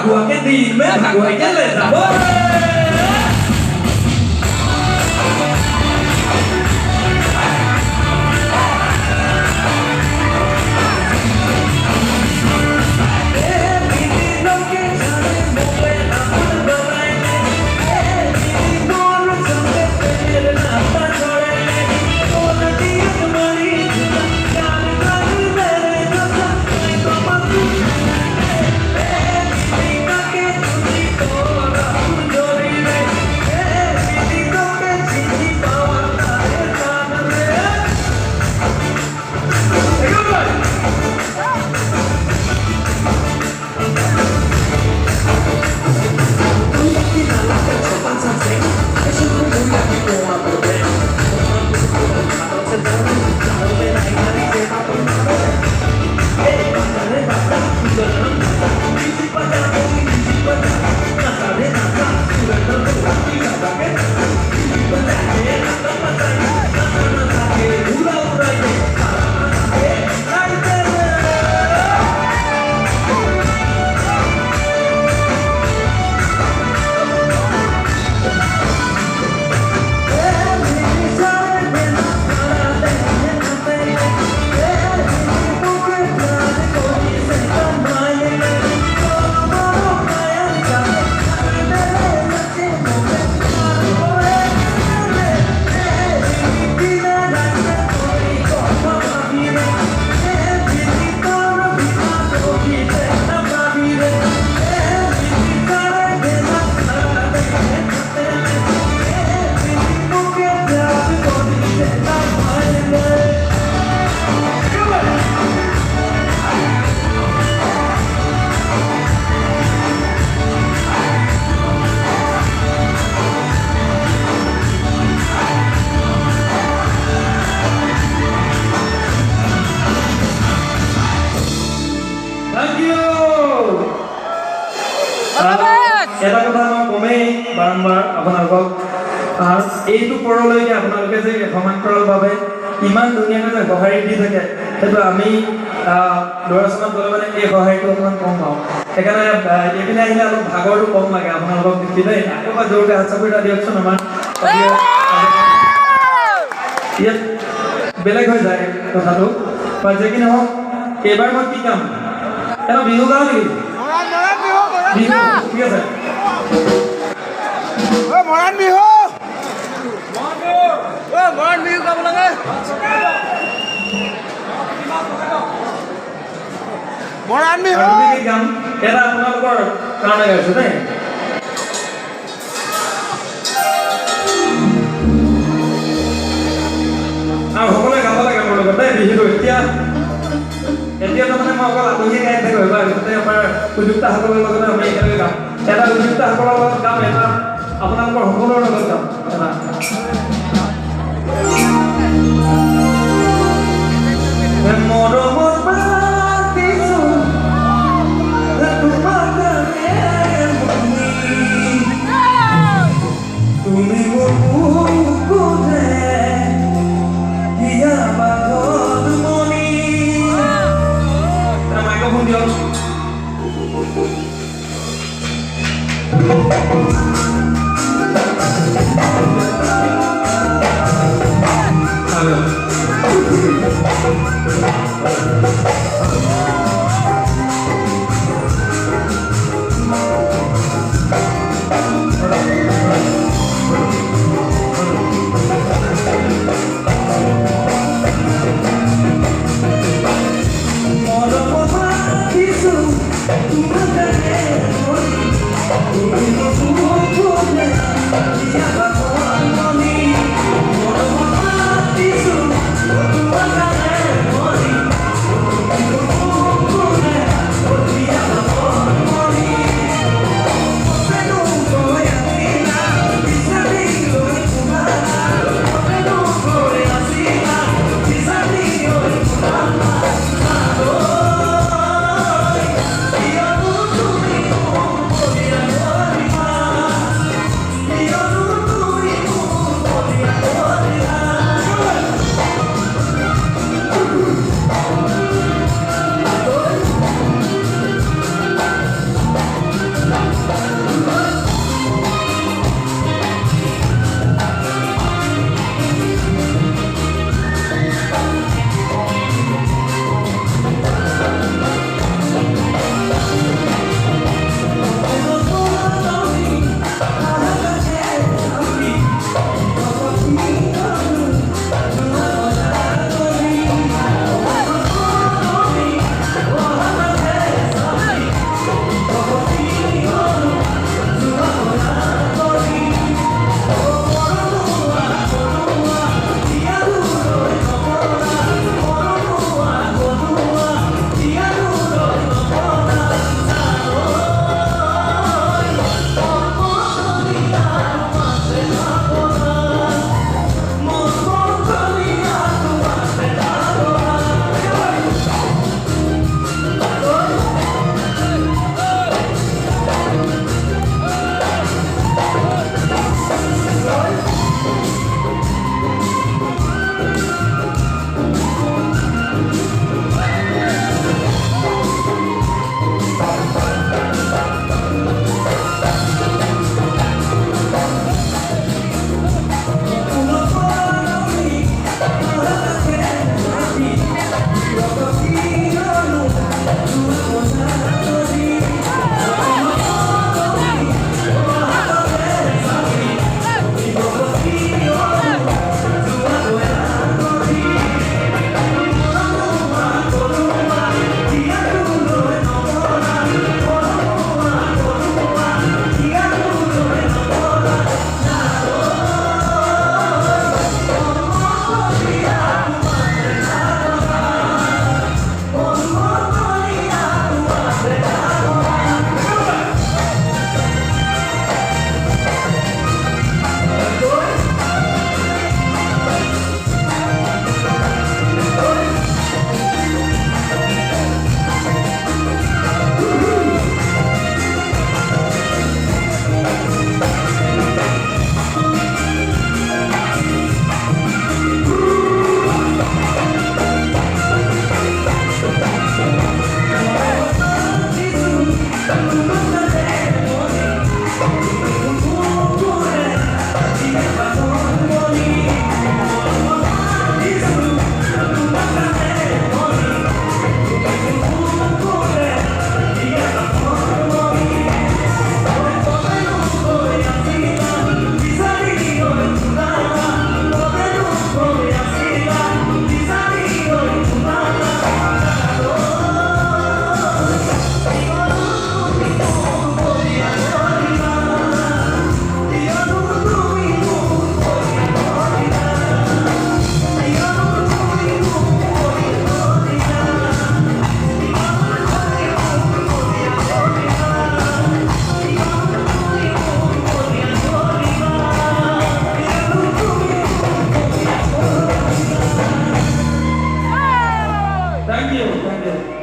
Gua cái gì mấy thằng quậy chết lên rồi. এটা কথা মই কমেই বাৰম্বাৰ আপোনালোকক এইটো পৰলৈকে আপোনালোকে যে সমান্তৰালভাৱে ইমান ধুনীয়াকৈ যে সঁহাৰি দি থাকে সেইটো আমি ল'ৰা-ছোৱালীক গ'লে মানে এই সঁহাৰিটো অকণমান কম পাওঁ সেইকাৰণে এইপিনে আহিলে অলপ ভাগৰটো কম লাগে আপোনালোকক দেখি দেই আকৌ বা জোৰকৈ হাত চাপৰি এটা দিয়কচোন আমাৰ ইয়াত বেলেগ হৈ যায় কথাটো বা যে কি নহওক এইবাৰ মই কি কাম এটা বিহু গাওঁ নেকি বিহু ঠিক আছে মৰাণ বিহু মৰাণ বিহু গাব লাগে মৰাণ বিহু গান এটা আপোনালোকৰ কাৰণে গাইছোঁ দেই আৰু সকলোৱে গাব লাগে মোৰ লগত দেই বিহুটো এতিয়া তাৰমানে মই অকল আলহী গাই থাকোঁ এইবাৰ গোটেই আমাৰ উদ্যোক্তাসকলৰ লগতে আমি একেলগে গাম এটা উদ্যোক্তাসকলৰ লগত গাম এটা আপোনালোকৰ সকলোৰে লগত গাম এটা মৰমত মাতিছোঁ তুমি মোৰ বুকুতে হিয়া বাঘৰ মণি এটা মাইক্ৰফোন দিয়ক থেংক ইউ